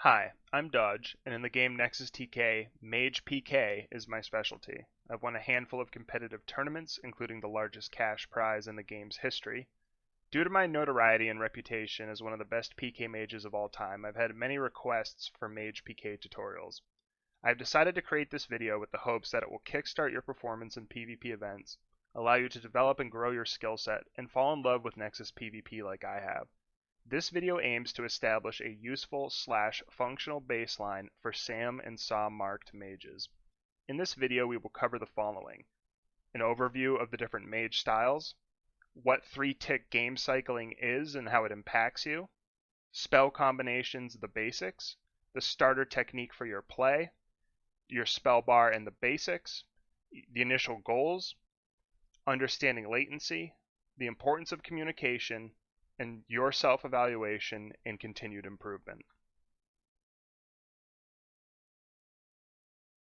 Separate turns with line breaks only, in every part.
Hi, I'm Dodge, and in the game NexusTK, Mage PK is my specialty. I've won a handful of competitive tournaments, including the largest cash prize in the game's history. Due to my notoriety and reputation as one of the best PK mages of all time, I've had many requests for Mage PK tutorials. I've decided to create this video with the hopes that it will kickstart your performance in PvP events, allow you to develop and grow your skill set, and fall in love with Nexus PvP like I have. This video aims to establish a useful/functional baseline for SAM and SAW marked mages. In this video we will cover the following: an overview of the different mage styles, what 3-tick game cycling is and how it impacts you, spell combinations, the basics, the starter technique for your play, your spell bar and the basics, the initial goals, understanding latency, the importance of communication, and your self-evaluation and continued improvement.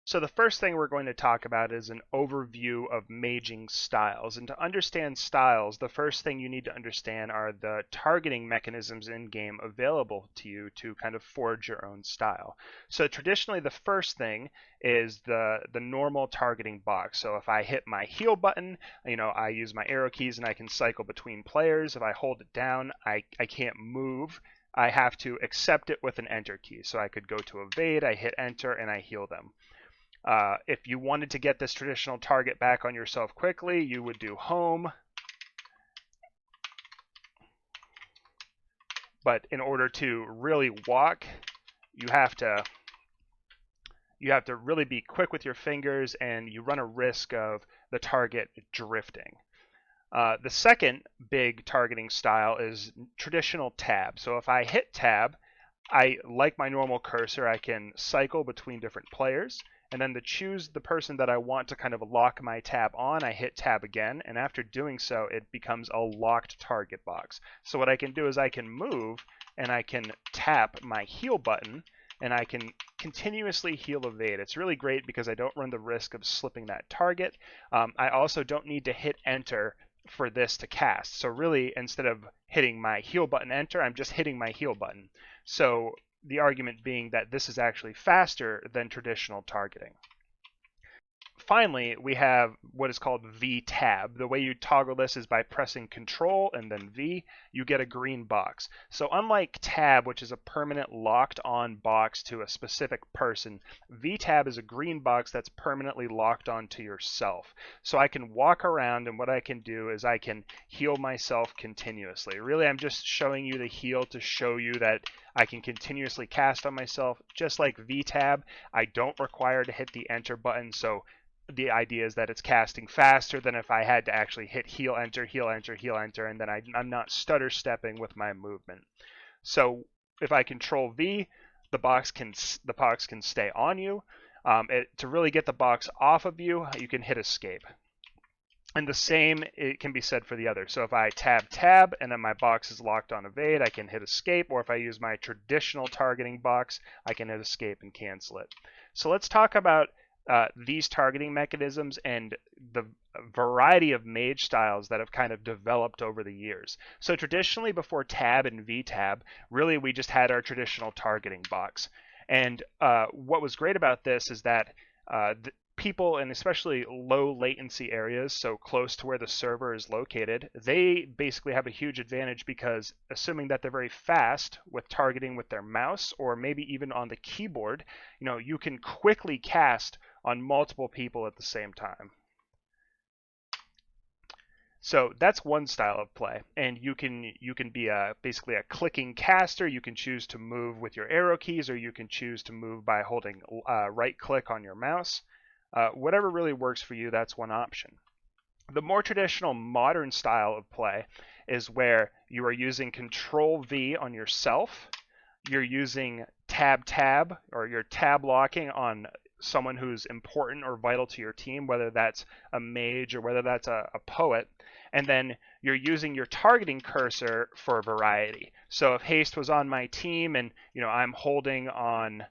So the first thing we're going to talk about is an overview of maging styles. And to understand styles, the first thing you need to understand are the targeting mechanisms in-game available to you to kind of forge your own style. So traditionally, the first thing is the normal targeting box. So if I hit my heal button, I use my arrow keys and I can cycle between players. If I hold it down, I can't move. I have to accept it with an enter key. So I could go to evade, I hit enter, and I heal them. If you wanted to get this traditional target back on yourself quickly, you would do home. But in order to really walk, you have to really be quick with your fingers, and you run a risk of the target drifting. The second big targeting style is traditional tab. So if I hit tab, like my normal cursor, I can cycle between different players. And then to choose the person that I want to kind of lock my tab on, I hit tab again, and after doing so, it becomes a locked target box. So what I can do is I can move, and I can tap my heal button, and I can continuously heal evade. It's really great because I don't run the risk of slipping that target. I also don't need to hit enter for this to cast. So really, instead of hitting my heal button enter, I'm just hitting my heal button. So the argument being that this is actually faster than traditional targeting. Finally, we have what is called V-tab. The way you toggle this is by pressing Control and then V. You get a green box. So unlike tab, which is a permanent locked-on box to a specific person, V-tab is a green box that's permanently locked on to yourself. So I can walk around, and what I can do is I can heal myself continuously. Really, I'm just showing you the heal to show you that I can continuously cast on myself. Just like V-tab, I don't require to hit the enter button, so the idea is that it's casting faster than if I had to actually hit heal enter, heal enter, heal enter, and then I'm not stutter stepping with my movement. So if I control V, the box can stay on you. To really get the box off of you, you can hit escape. And the same it can be said for the other. So if I tab and then my box is locked on evade, I can hit escape, or if I use my traditional targeting box, I can hit escape and cancel it. So let's talk about these targeting mechanisms and the variety of mage styles that have kind of developed over the years. So traditionally, before tab and V-tab, really we just had our traditional targeting box. And what was great about this is that people in especially low latency areas, so close to where the server is located, they basically have a huge advantage because, assuming that they're very fast with targeting with their mouse or maybe even on the keyboard, you can quickly cast on multiple people at the same time. So that's one style of play, and you can be basically a clicking caster. You can choose to move with your arrow keys, or you can choose to move by holding right click on your mouse. Whatever really works for you, that's one option. The more traditional modern style of play is where you are using Control V on yourself. You're using tab or you're tab locking on someone who's important or vital to your team, whether that's a mage or whether that's a poet. And then you're using your targeting cursor for variety. So if haste was on my team and I'm holding on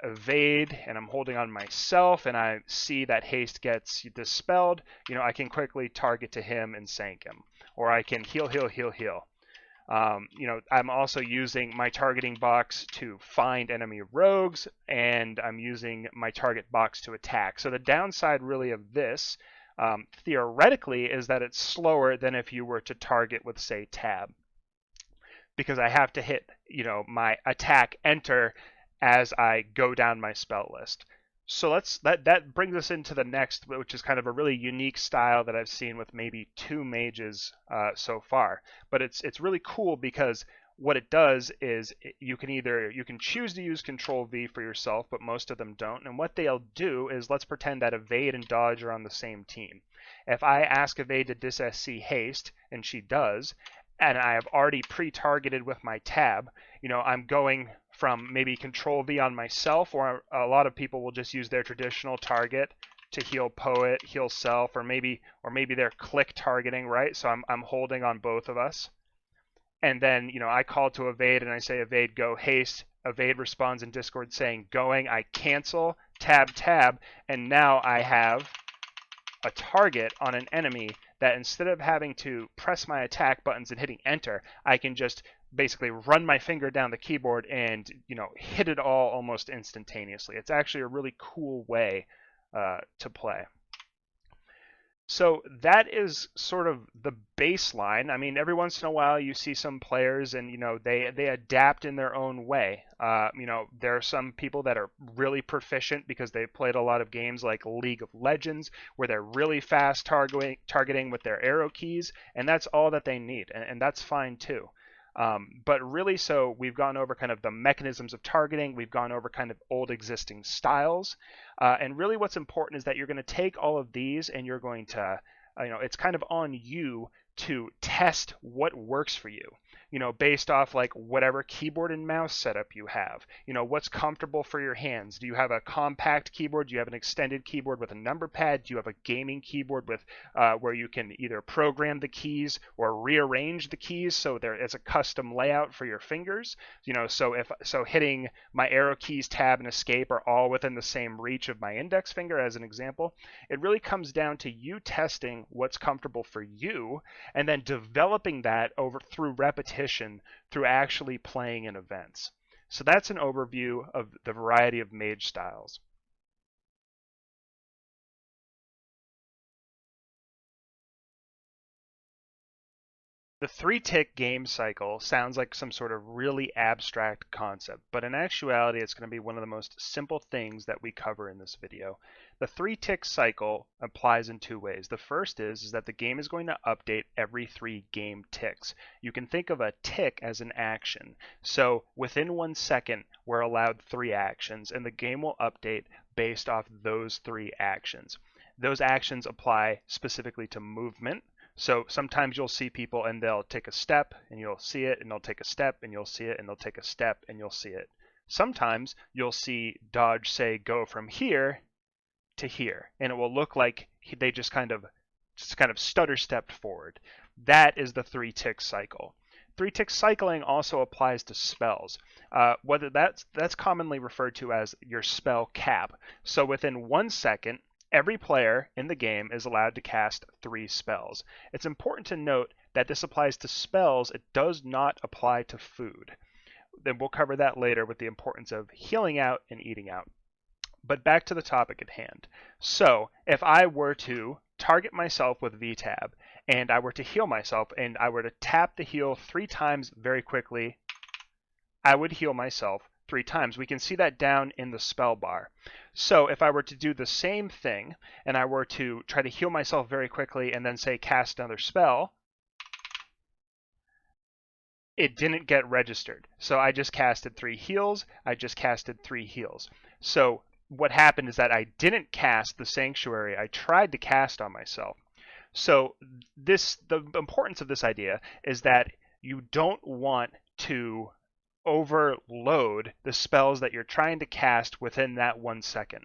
evade and I'm holding on myself and I see that haste gets dispelled, I can quickly target to him and sank him. Or I can heal. I'm also using my targeting box to find enemy rogues, and I'm using my target box to attack. So the downside really of this, theoretically, is that it's slower than if you were to target with, say, tab, because I have to hit, my attack enter as I go down my spell list. So that brings us into the next, which is kind of a really unique style that I've seen with maybe 2 mages so far. But it's really cool because what it does is you can choose to use Control V for yourself, but most of them don't. And what they'll do is, let's pretend that Evade and Dodge are on the same team. If I ask Evade to dis-SC haste, and she does, and I have already pre-targeted with my tab, I'm going from maybe Control V on myself, or a lot of people will just use their traditional target to heal Poet, heal self, or maybe they're click targeting, right? So I'm holding on both of us. And then, I call to Evade and I say, Evade, go haste. Evade responds in Discord saying going. I cancel, tab, and now I have a target on an enemy that, instead of having to press my attack buttons and hitting enter, I can just basically run my finger down the keyboard and hit it all almost instantaneously. It's actually a really cool way to play. So that is sort of the baseline. I mean, every once in a while you see some players and, they adapt in their own way. There are some people that are really proficient because they've played a lot of games like League of Legends, where they're really fast targeting with their arrow keys, and that's all that they need, and that's fine too. But really, so we've gone over kind of the mechanisms of targeting. We've gone over kind of old existing styles. And really what's important is that you're going to take all of these and you're going to, it's kind of on you to test what works for you, based off like whatever keyboard and mouse setup you have. What's comfortable for your hands. Do you have a compact keyboard? Do you have an extended keyboard with a number pad? Do you have a gaming keyboard with where you can either program the keys or rearrange the keys so there is a custom layout for your fingers? So hitting my arrow keys, tab, and escape are all within the same reach of my index finger, as an example. It really comes down to you testing what's comfortable for you, and then developing that over through repetition, through actually playing in events. So that's an overview of the variety of mage styles. The 3-tick game cycle sounds like some sort of really abstract concept, but in actuality it's going to be one of the most simple things that we cover in this video. The 3-tick cycle applies in 2 ways. The first is that the game is going to update every 3 game ticks. You can think of a tick as an action. So within 1 second we're allowed 3 actions, and the game will update based off those 3 actions. Those actions apply specifically to movement. So sometimes you'll see people and they'll take a step and you'll see it, and they'll take a step and you'll see it, and they'll take a step and you'll see it. Sometimes you'll see Dodge say go from here to here, and it will look like they just kind of stutter stepped forward. That is the 3-tick cycle. 3-tick cycling also applies to spells. Whether that's commonly referred to as your spell cap. So within 1 second, every player in the game is allowed to cast 3 spells. It's important to note that this applies to spells. It does not apply to food. Then we'll cover that later with the importance of healing out and eating out. But back to the topic at hand. So if I were to target myself with VTab, and I were to heal myself, and I were to tap the heal 3 times very quickly, I would heal myself 3 times. We can see that down in the spell bar. So if I were to do the same thing, and I were to try to heal myself very quickly and then say cast another spell, it didn't get registered. So I just casted 3 heals, I just casted 3 heals. So what happened is that I didn't cast the sanctuary I tried to cast on myself. So the importance of this idea is that you don't want to overload the spells that you're trying to cast within that 1 second.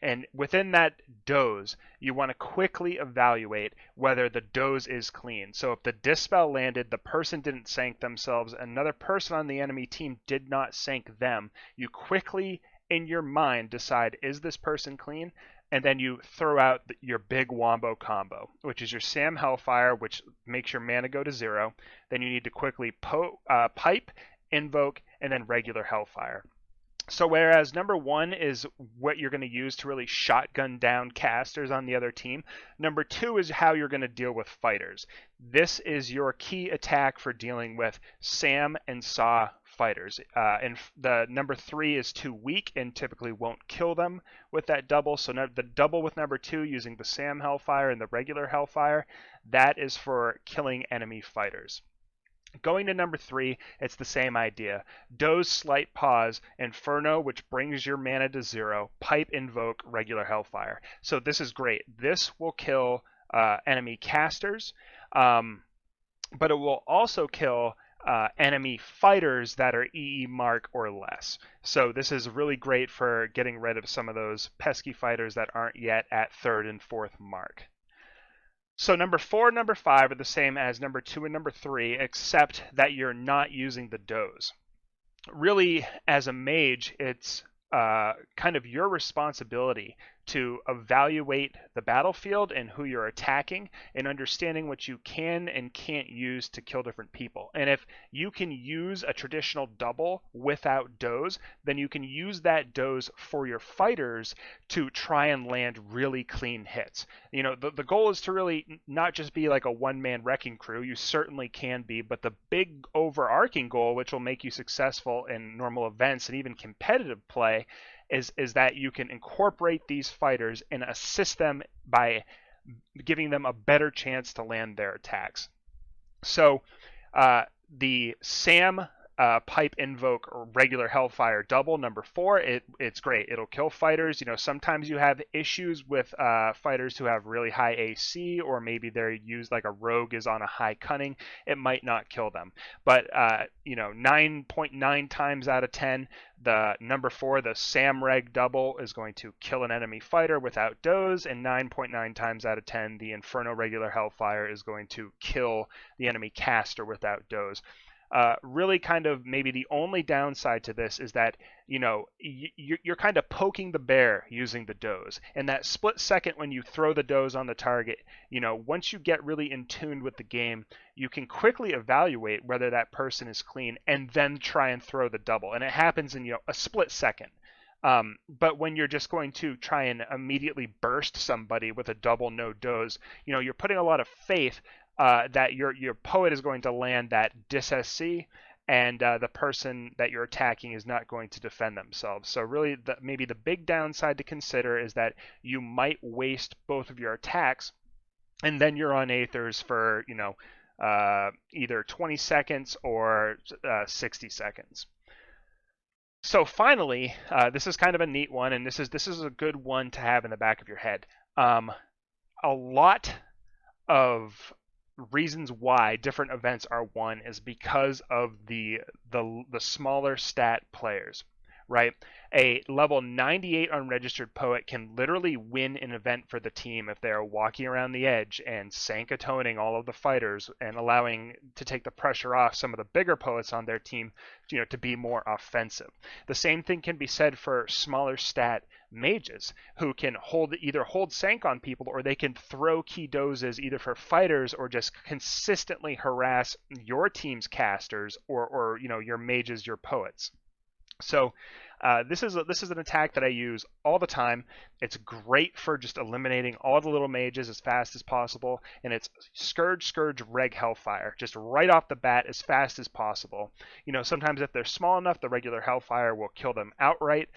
And within that doze, you want to quickly evaluate whether the doze is clean. So if the dispel landed, the person didn't sank themselves, another person on the enemy team did not sank them, you quickly in your mind decide, is this person clean? And then you throw out your big wombo combo, which is your Sam Hellfire, which makes your mana go to 0. Then you need to quickly pipe, invoke, and then regular Hellfire. So whereas number 1 is what you're going to use to really shotgun down casters on the other team, number 2 is how you're going to deal with fighters. This is your key attack for dealing with Sam and Saw fighters. And the number 3 is too weak and typically won't kill them with that double. So the double with number 2 using the Sam Hellfire and the regular Hellfire, that is for killing enemy fighters. Going to number 3, it's the same idea. Doze, Slight Pause, Inferno, which brings your mana to 0, Pipe, Invoke, regular Hellfire. So this is great. This will kill enemy casters, but it will also kill enemy fighters that are EE mark or less. So this is really great for getting rid of some of those pesky fighters that aren't yet at 3rd and 4th mark. So number 4 and number 5 are the same as number 2 and number 3, except that you're not using the doze. Really, as a mage, it's kind of your responsibility to evaluate the battlefield and who you're attacking and understanding what you can and can't use to kill different people. And if you can use a traditional double without doze, then you can use that doze for your fighters to try and land really clean hits. You know, the goal is to really not just be like a one-man wrecking crew. You certainly can be, but the big overarching goal, which will make you successful in normal events and even competitive play, is that you can incorporate these fighters and assist them by giving them a better chance to land their attacks. So the Sam Pipe, Invoke, or regular Hellfire double, number 4, it's great. It'll kill fighters. You know, sometimes you have issues with fighters who have really high AC, or maybe they're used like a rogue is on a high cunning. It might not kill them. But, 9.9 times out of 10, the number 4, the Sam Reg double, is going to kill an enemy fighter without doze, and 9.9 times out of 10, the Inferno regular Hellfire is going to kill the enemy caster without doze. Really kind of maybe the only downside to this is that, you're kind of poking the bear using the doze. And that split second when you throw the doze on the target, once you get really in tune with the game, you can quickly evaluate whether that person is clean and then try and throw the double. And it happens in, a split second. But when you're just going to try and immediately burst somebody with a double no doze, you're putting a lot of faith that your poet is going to land that dis-SC, and the person that you're attacking is not going to defend themselves. So really, maybe the big downside to consider is that you might waste both of your attacks, and then you're on Aethers for, either 20 seconds or 60 seconds. So finally, this is kind of a neat one, and this is a good one to have in the back of your head. A lot of reasons why different events are won is because of the smaller stat players, right? A level 98 unregistered poet can literally win an event for the team if they are walking around the edge and sankatoning all of the fighters and allowing to take the pressure off some of the bigger poets on their team, to be more offensive. The same thing can be said for smaller stat mages who can either hold sank on people, or they can throw key dozes either for fighters or just consistently harass your team's casters or your mages, your poets. So this is an attack that I use all the time. It's great for just eliminating all the little mages as fast as possible, and it's Scourge, Reg, Hellfire, just right off the bat as fast as possible. Sometimes if they're small enough, the regular Hellfire will kill them outright.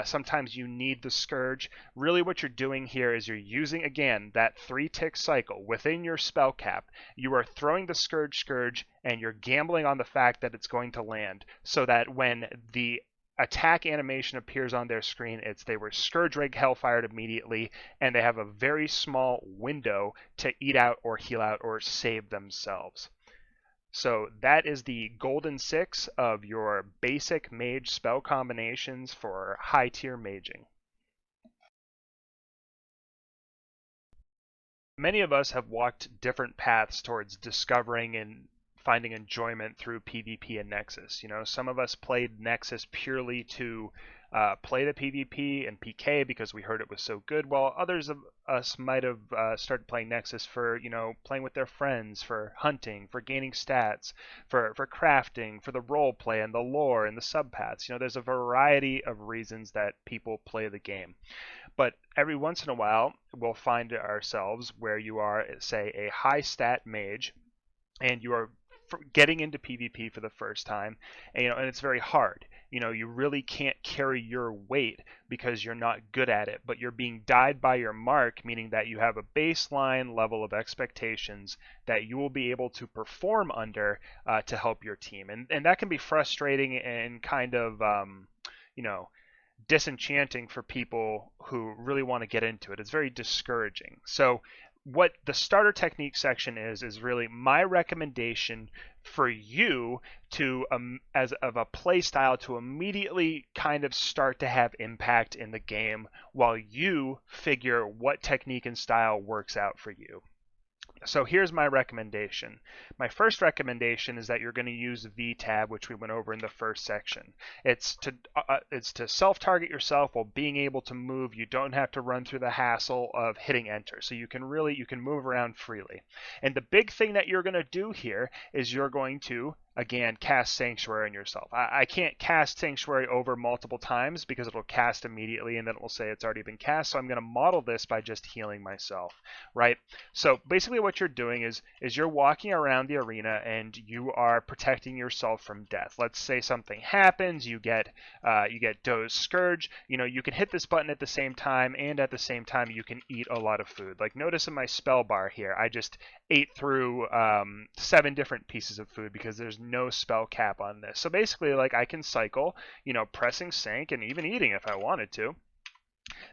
Sometimes you need the Scourge. Really what you're doing here is you're using, again, that 3-tick cycle within your spell cap. You are throwing the Scourge, and you're gambling on the fact that it's going to land, so that when the attack animation appears on their screen, they were Scourge, Reg, Hellfired immediately, and they have a very small window to eat out or heal out or save themselves. So that is the golden 6 of your basic mage spell combinations for high tier maging. many of us have walked different paths towards discovering and finding enjoyment through PvP and Nexus. You know, some of us played Nexus purely to play the PvP and PK because we heard it was so good, while others of us might have started playing Nexus for, you know, playing with their friends, for hunting, for gaining stats, for crafting, for the role play and the lore and the subpaths. You know, there's a variety of reasons that people play the game. But every once in a while, we'll find ourselves where you are, say, a high stat mage, and you are getting into PvP for the first time, and, you know, and it's very hard. You know, you really can't carry your weight because you're not good at it, but you're being died by your mark, meaning that you have a baseline level of expectations that you will be able to perform under to help your team, and that can be frustrating and kind of you know, disenchanting for people who really want to get into it. It's very discouraging. So what the starter technique section is really my recommendation for you to as of a play style to immediately kind of start to have impact in the game while you figure what technique and style works out for you. So here's my recommendation. My first recommendation is that you're going to use V-tab, which we went over in the first section. It's to self-target yourself while being able to move. You don't have to run through the hassle of hitting enter. So you can move around freely. And the big thing that you're going to do here is you're going to, again, cast Sanctuary on yourself. I can't cast Sanctuary over multiple times because it'll cast immediately and then it will say it's already been cast. So I'm going to model this by just healing myself, right? So basically what you're doing is you're walking around the arena and you are protecting yourself from death. Let's say something happens, you get Doe's Scourge. You know, you can hit this button at the same time, and at the same time you can eat a lot of food. Like notice in my spell bar here, I just ate through 7 different pieces of food because there's no spell cap on this. So basically, like, I can cycle, you know, pressing Sank and even eating if I wanted to.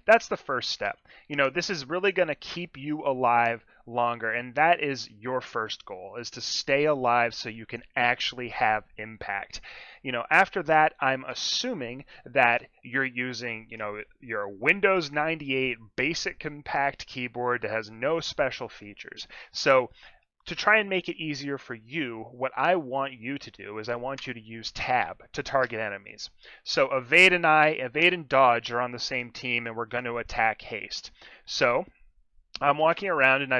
That's the first step. You know, this is really going to keep you alive longer, and that is your first goal, is to stay alive so you can actually have impact. You know, after that, I'm assuming that you're using, you know, your Windows 98 basic compact keyboard that has no special features. So to try and make it easier for you, what I want you to do is I want you to use tab to target enemies. So Evade and Dodge are on the same team, and we're going to attack Haste. So I'm walking around and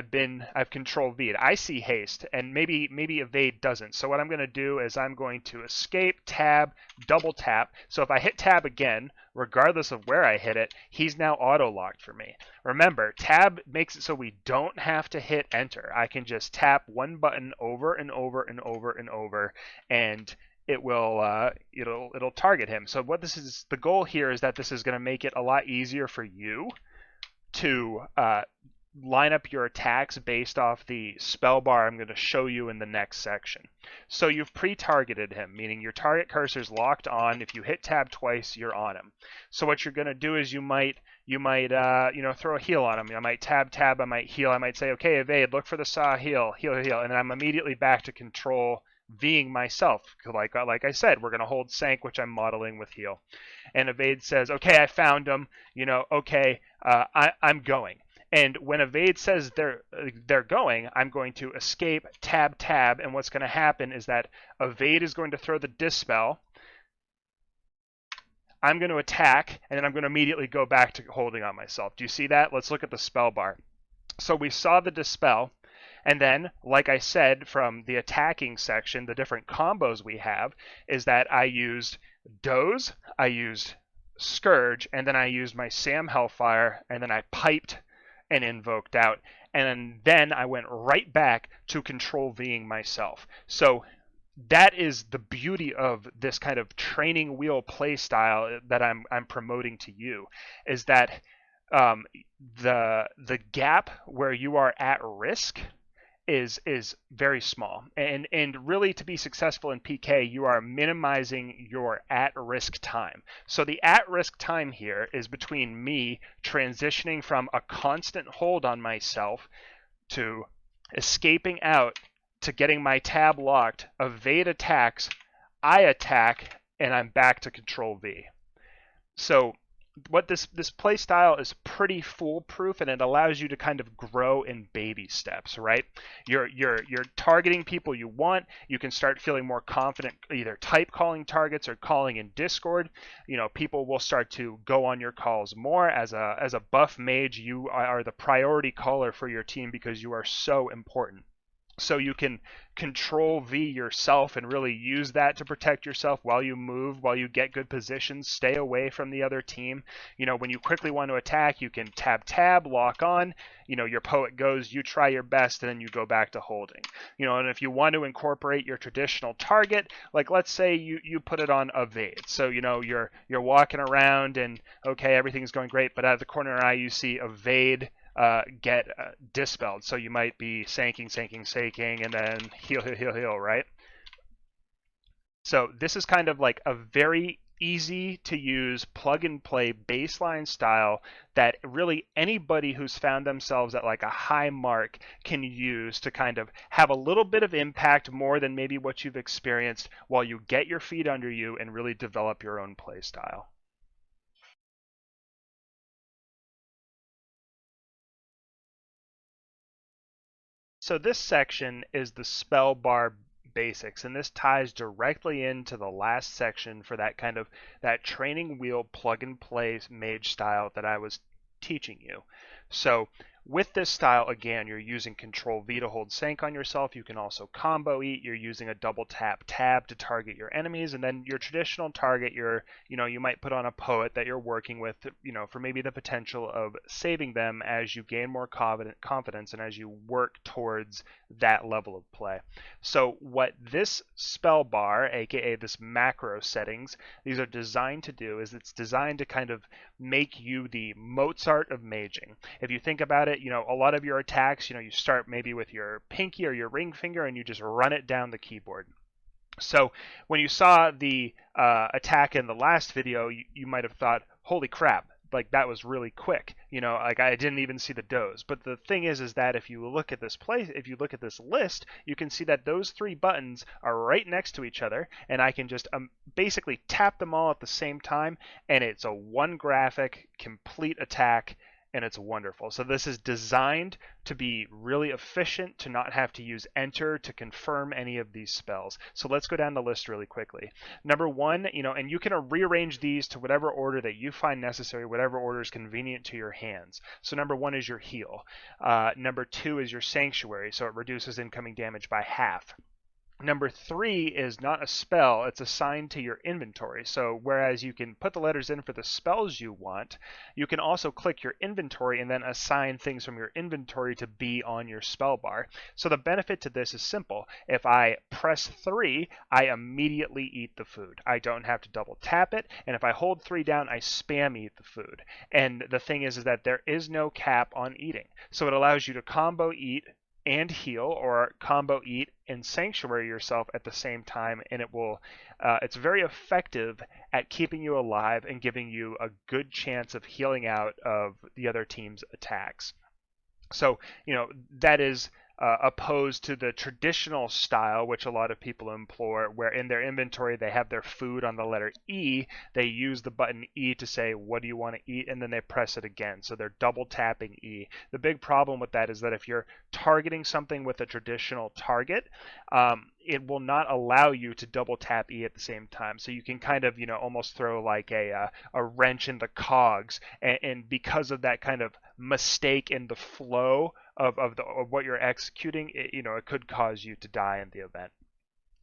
I've control V'd. I see Haste, and maybe Evade doesn't. So what I'm going to do is I'm going to escape, tab, double tap. So if I hit tab again, regardless of where I hit it, he's now auto-locked for me. Remember, tab makes it so we don't have to hit enter. I can just tap one button over and over and over and over, and it will it'll target him. So what this is, the goal here is that this is going to make it a lot easier for you to line up your attacks based off the spell bar I'm going to show you in the next section. So you've pre-targeted him, meaning your target cursor is locked on. If you hit tab twice, you're on him. So what you're going to do is you might you know, throw a heal on him. I might tab, I might heal. I might say, okay, Evade, look for the saw, heal, and then I'm immediately back to control Ving myself. Like I said, we're going to hold Sank, which I'm modeling with heal. And Evade says, okay, I found him. You know, okay, I'm going. And when Evade says they're going, I'm going to escape, tab, and what's going to happen is that Evade is going to throw the Dispel. I'm going to attack, and then I'm going to immediately go back to holding on myself. Do you see that? Let's look at the spell bar. So we saw the Dispel, and then, like I said, from the attacking section, the different combos we have is that I used Doze, I used Scourge, and then I used my Sam Hellfire, and then I piped and invoked out, and then I went right back to control Ving myself. So that is the beauty of this kind of training wheel play style that I'm promoting to you, is that the gap where you are at risk is very small, and really to be successful in PK, you are minimizing your at-risk time. So the at-risk time here is between me transitioning from a constant hold on myself to escaping out to getting my tab locked, Evade attacks, I attack, and I'm back to control V. So what this play style is pretty foolproof, and it allows you to kind of grow in baby steps, right? You're targeting people you want. You can start feeling more confident either type calling targets or calling in Discord. People will start to go on your calls more. As a buff mage, you are the priority caller for your team because you are so important. So you can control V yourself and really use that to protect yourself while you move, while you get good positions, stay away from the other team. When you quickly want to attack, you can tab, lock on, your poet goes, you try your best, and then you go back to holding. And if you want to incorporate your traditional target, like let's say you put it on evade. So, you're walking around and okay, everything's going great, but out of the corner of your eye you see evade get dispelled. So you might be sanking, and then heal, right? So this is kind of like a very easy to use plug and play baseline style that really anybody who's found themselves at like a high mark can use to kind of have a little bit of impact more than maybe what you've experienced while you get your feet under you and really develop your own play style. So this section is the spell bar basics, and this ties directly into the last section for that training wheel plug and play mage style that I was teaching you. So with this style, again, you're using Control V to hold sync on yourself. You can also combo eat. You're using a double tap tab to target your enemies, and then your traditional target, you might put on a poet that you're working with, for maybe the potential of saving them as you gain more confidence and as you work towards that level of play. So what this spell bar, aka this macro settings, these are designed to do is it's designed to kind of make you the Mozart of maging. If you think about it, a lot of your attacks, you start maybe with your pinky or your ring finger and you just run it down the keyboard. So when you saw the attack in the last video, you might have thought, holy crap, like that was really quick. Like I didn't even see the doze. But the thing is that if you look at this list, you can see that those three buttons are right next to each other, and I can just basically tap them all at the same time, and it's a one graphic complete attack, and it's wonderful. So this is designed to be really efficient, to not have to use enter to confirm any of these spells. So let's go down the list really quickly. Number one, and you can rearrange these to whatever order that you find necessary, whatever order is convenient to your hands. So number one is your heal. Number two is your sanctuary, so it reduces incoming damage by half. Number three is not a spell, it's assigned to your inventory. So whereas you can put the letters in for the spells you want, you can also click your inventory and then assign things from your inventory to be on your spell bar. So the benefit to this is simple. If I press 3, I immediately eat the food. I don't have to double tap it, and if I hold 3 down, I spam eat the food. And the thing is that there is no cap on eating. So it allows you to combo eat and heal, or combo eat and sanctuary yourself at the same time, and it's very effective at keeping you alive and giving you a good chance of healing out of the other team's attacks. So that is opposed to the traditional style, which a lot of people employ, where in their inventory they have their food on the letter E. They use the button E to say, what do you want to eat? And then they press it again. So they're double tapping E. The big problem with that is that if you're targeting something with a traditional target, it will not allow you to double tap E at the same time. So you can kind of, almost throw like a wrench in the cogs. And because of that kind of mistake in the flow of what you're executing, it could cause you to die in the event.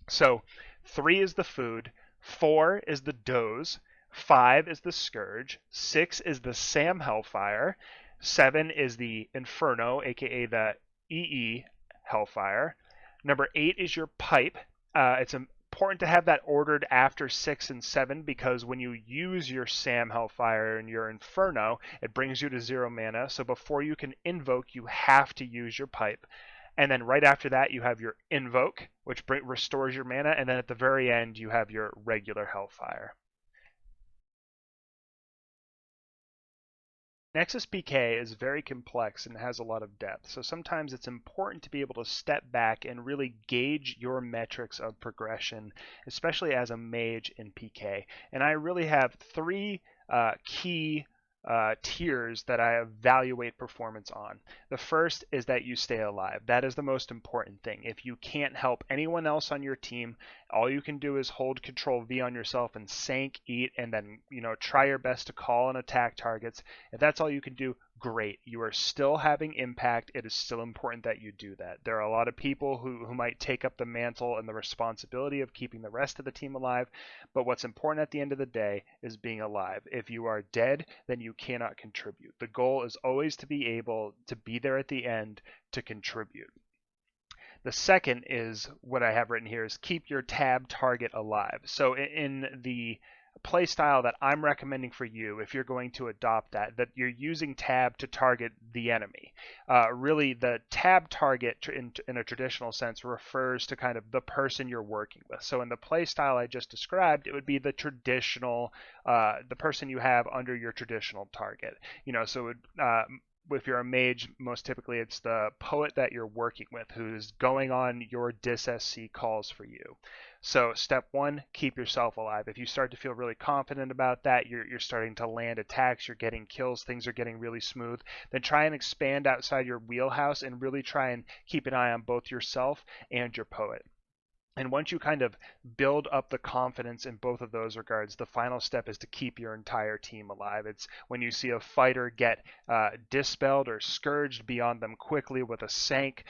So 3 is the food, 4 is the doze, 5 is the scourge, 6 is the Sam Hellfire, 7 is the Inferno, aka the EE Hellfire. Number 8 is your pipe. It's important to have that ordered after 6 and 7 because when you use your Sam Hellfire and your Inferno, it brings you to 0 mana. So before you can invoke, you have to use your pipe. And then right after that, you have your Invoke, which restores your mana. And then at the very end, you have your regular Hellfire. NexusTK is very complex and has a lot of depth, so sometimes it's important to be able to step back and really gauge your metrics of progression, especially as a mage in PK. And I really have 3 key tiers that I evaluate performance on. The first is that you stay alive. That is the most important thing. If you can't help anyone else on your team, all you can do is hold Control V on yourself and sank, eat, and then try your best to call and attack targets. If that's all you can do, great. You are still having impact. It is still important that you do that. There are a lot of people who might take up the mantle and the responsibility of keeping the rest of the team alive, but what's important at the end of the day is being alive. If you are dead, then you cannot contribute. The goal is always to be able to be there at the end to contribute. The second is what I have written here is keep your tab target alive. So in the play style that I'm recommending for you, if you're going to adopt that you're using tab to target the enemy. Really, the tab target in a traditional sense refers to kind of the person you're working with. So in the play style I just described, it would be the traditional, the person you have under your traditional target. So if you're a mage, most typically it's the poet that you're working with who's going on your dis-SC calls for you. So step one, keep yourself alive. If you start to feel really confident about that, you're starting to land attacks, you're getting kills, things are getting really smooth, then try and expand outside your wheelhouse and really try and keep an eye on both yourself and your poet. And once you kind of build up the confidence in both of those regards, the final step is to keep your entire team alive. It's when you see a fighter get dispelled or scourged, beyond them quickly with a sank,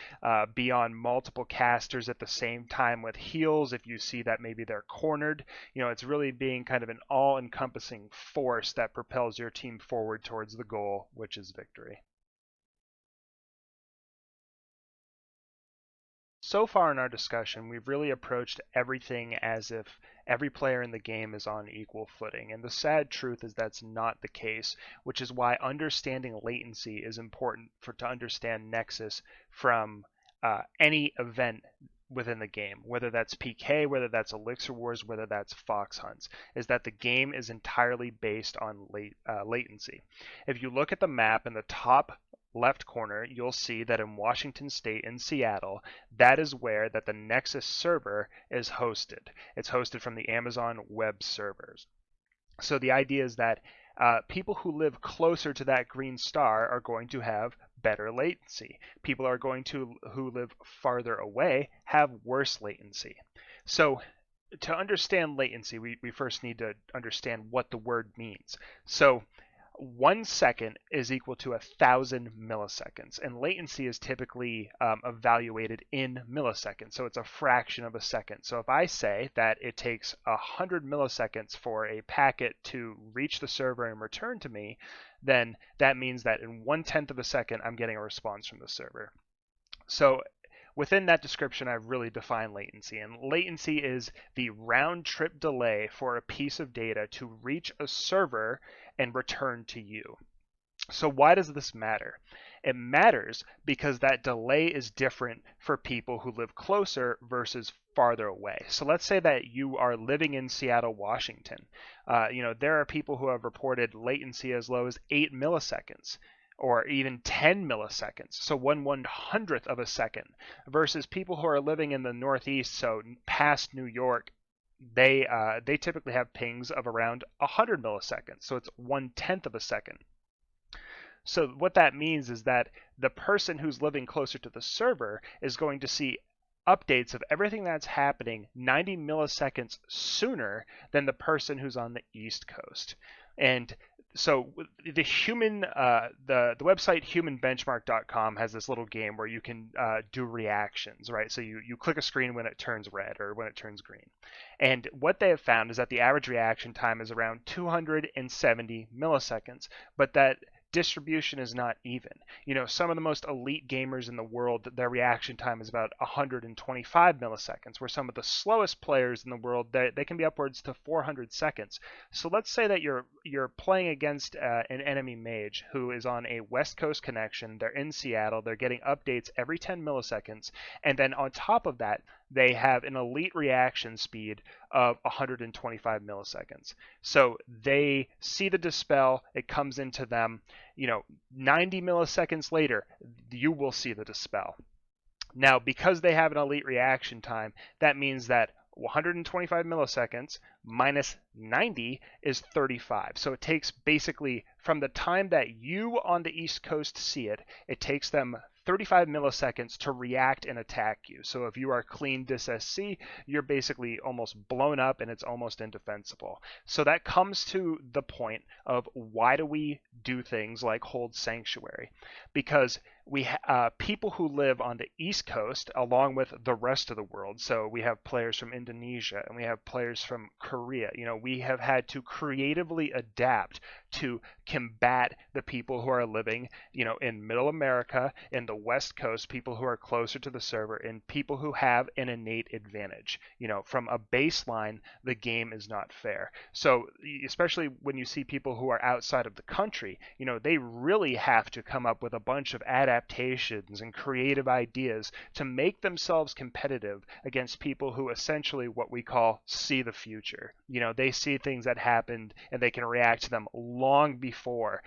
beyond multiple casters at the same time with heals. If you see that maybe they're cornered, it's really being kind of an all-encompassing force that propels your team forward towards the goal, which is victory. So far in our discussion, we've really approached everything as if every player in the game is on equal footing, and the sad truth is that's not the case, which is why understanding latency is important to understand Nexus from any event within the game, whether that's PK, whether that's Elixir Wars, whether that's Fox Hunts, is that the game is entirely based on latency. If you look at the map in the top left corner, you'll see that in Washington State and Seattle, that is where that the Nexus server is hosted. It's hosted from the Amazon Web Servers. So the idea is that people who live closer to that green star are going to have better latency. People are going to who live farther away have worse latency. So to understand latency, we first need to understand what the word means. So 1 second is equal to 1,000 milliseconds, and latency is typically evaluated in milliseconds, so it's a fraction of a second. So if I say that it takes 100 milliseconds for a packet to reach the server and return to me, then that means that in 1/10 of a second I'm getting a response from the server. So within that description, I've really defined latency, and latency is the round-trip delay for a piece of data to reach a server and return to you. So why does this matter? It matters because that delay is different for people who live closer versus farther away. So let's say that you are living in Seattle, Washington. There are people who have reported latency as low as 8 milliseconds. Or even 10 milliseconds, so 1/100th of a second, versus people who are living in the Northeast, so past New York, they typically have pings of around 100 milliseconds, so it's 1/10 of a second. So what that means is that the person who's living closer to the server is going to see updates of everything that's happening 90 milliseconds sooner than the person who's on the East Coast. And so the website humanbenchmark.com has this little game where you can do reactions, right? So you click a screen when it turns red or when it turns green. And what they have found is that the average reaction time is around 270 milliseconds, but that distribution is not even. Some of the most elite gamers in the world, their reaction time is about 125 milliseconds, where some of the slowest players in the world, they can be upwards to 400 seconds. So let's say that you're playing against an enemy mage who is on a West Coast connection, they're in Seattle, they're getting updates every 10 milliseconds, and then on top of that, they have an elite reaction speed of 125 milliseconds. So they see the dispel, it comes into them, 90 milliseconds later, you will see the dispel. Now, because they have an elite reaction time, that means that 125 milliseconds minus 90 is 35. So it takes basically from the time that you on the East Coast see it, it takes them 35 milliseconds to react and attack you. So if you are clean dis SC, you're basically almost blown up and it's almost indefensible. So that comes to the point of why do we do things like hold sanctuary? Because people who live on the East Coast, along with the rest of the world. So we have players from Indonesia and we have players from Korea. We have had to creatively adapt to combat the people who are living, in Middle America, in the West Coast, people who are closer to the server, and people who have an innate advantage. From a baseline, the game is not fair. So especially when you see people who are outside of the country, they really have to come up with a bunch of adaptations and creative ideas to make themselves competitive against people who essentially what we call see the future. They see things that happened and they can react to them long before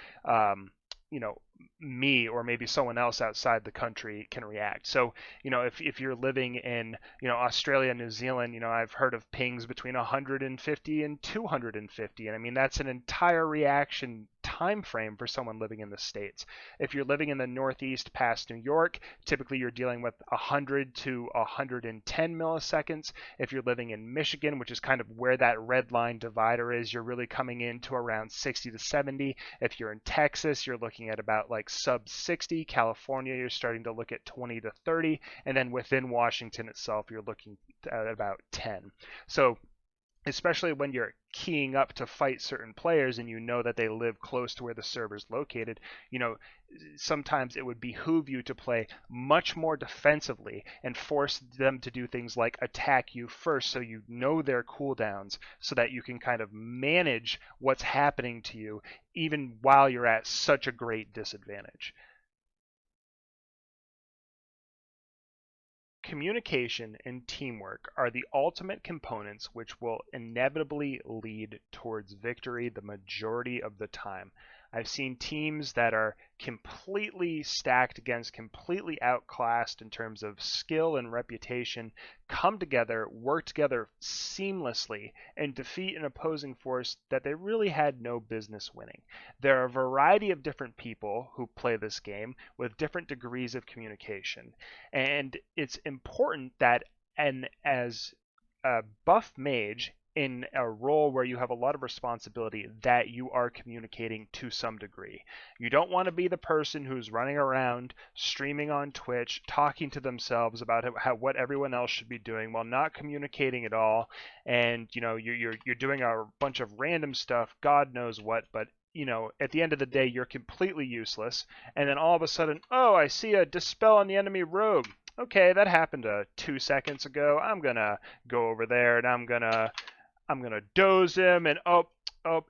me or maybe someone else outside the country can react. So, if you're living in, Australia, New Zealand, I've heard of pings between 150 and 250. And I mean, that's an entire reaction time frame for someone living in the States. If you're living in the Northeast past New York, typically you're dealing with 100 to 110 milliseconds. If you're living in Michigan, which is kind of where that red line divider is, you're really coming into around 60 to 70. If you're in Texas, you're looking at about like sub 60. California, you're starting to look at 20 to 30. And then within Washington itself, you're looking at about 10. So especially when you're keying up to fight certain players and you know that they live close to where the server's located, sometimes it would behoove you to play much more defensively and force them to do things like attack you first so you know their cooldowns so that you can kind of manage what's happening to you even while you're at such a great disadvantage. Communication and teamwork are the ultimate components which will inevitably lead towards victory the majority of the time. I've seen teams that are completely stacked against, completely outclassed in terms of skill and reputation, come together, work together seamlessly, and defeat an opposing force that they really had no business winning. There are a variety of different people who play this game with different degrees of communication. And it's important that, and as a buff mage, in a role where you have a lot of responsibility, that you are communicating to some degree. You don't want to be the person who's running around streaming on Twitch talking to themselves about what everyone else should be doing while not communicating at all, and you're doing a bunch of random stuff, God knows what, but at the end of the day, you're completely useless. And then all of a sudden, oh, I see a dispel on the enemy rogue. Okay, that happened 2 seconds ago. I'm gonna go over there and I'm gonna doze him, and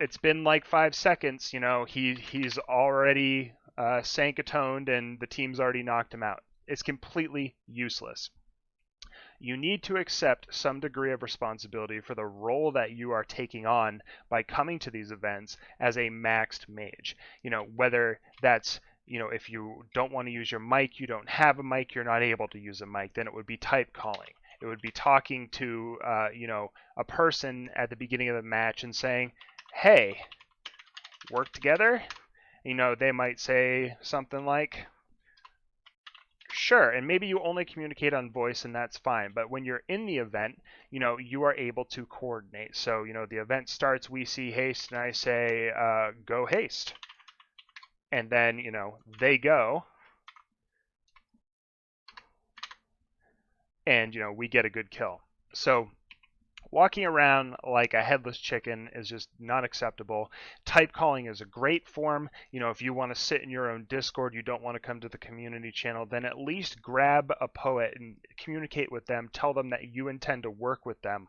it's been like 5 seconds. He's already sank-atoned, and the team's already knocked him out. It's completely useless. You need to accept some degree of responsibility for the role that you are taking on by coming to these events as a maxed mage. Whether that's if you don't want to use your mic, you don't have a mic, you're not able to use a mic, then it would be type calling. It would be talking to a person at the beginning of the match and saying, "Hey, work together." They might say something like, "Sure," and maybe you only communicate on voice, and that's fine. But when you're in the event, you are able to coordinate. So the event starts, we see haste, and I say, "Go haste," and then they go. And we get a good kill. So walking around like a headless chicken is just not acceptable. Type calling is a great form. If you want to sit in your own Discord, you don't want to come to the community channel, then at least grab a poet and communicate with them. Tell them that you intend to work with them.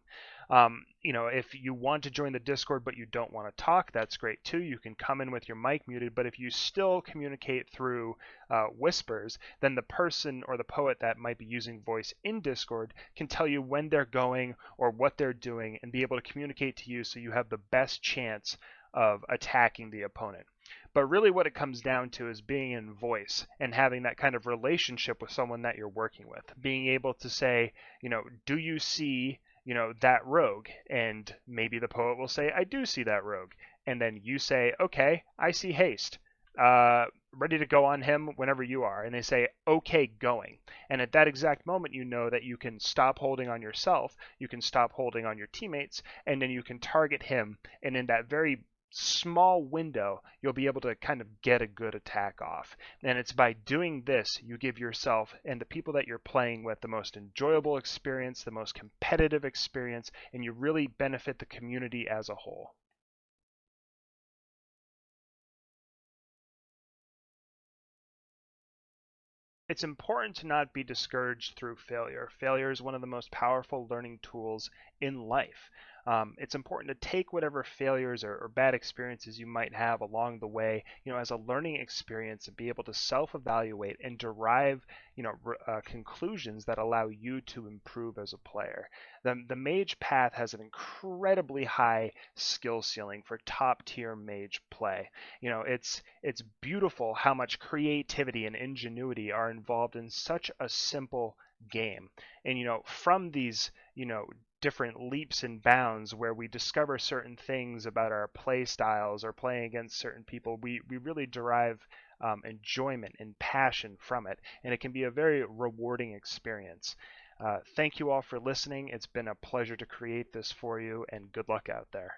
If you want to join the Discord but you don't want to talk, that's great too. You can come in with your mic muted, but if you still communicate through whispers, then the person or the poet that might be using voice in Discord can tell you when they're going or what they're doing and be able to communicate to you so you have the best chance of attacking the opponent. But really what it comes down to is being in voice and having that kind of relationship with someone that you're working with. Being able to say, do you see that rogue, and maybe the poet will say, I do see that rogue, and then you say, okay, I see haste. Ready to go on him whenever you are. And they say, okay, going. And at that exact moment, you know that you can stop holding on yourself, you can stop holding on your teammates, and then you can target him. And in that very small window, you'll be able to kind of get a good attack off. And it's by doing this, you give yourself and the people that you're playing with the most enjoyable experience, the most competitive experience, and you really benefit the community as a whole. It's important to not be discouraged through failure. Failure is one of the most powerful learning tools in life. It's important to take whatever failures or bad experiences you might have along the way, as a learning experience, and be able to self-evaluate and derive, conclusions that allow you to improve as a player. The mage path has an incredibly high skill ceiling for top tier mage play. It's beautiful how much creativity and ingenuity are involved in such a simple game. And from these, different leaps and bounds where we discover certain things about our play styles or playing against certain people, we really derive enjoyment and passion from it, and it can be a very rewarding experience. Thank you all for listening. It's been a pleasure to create this for you, and good luck out there.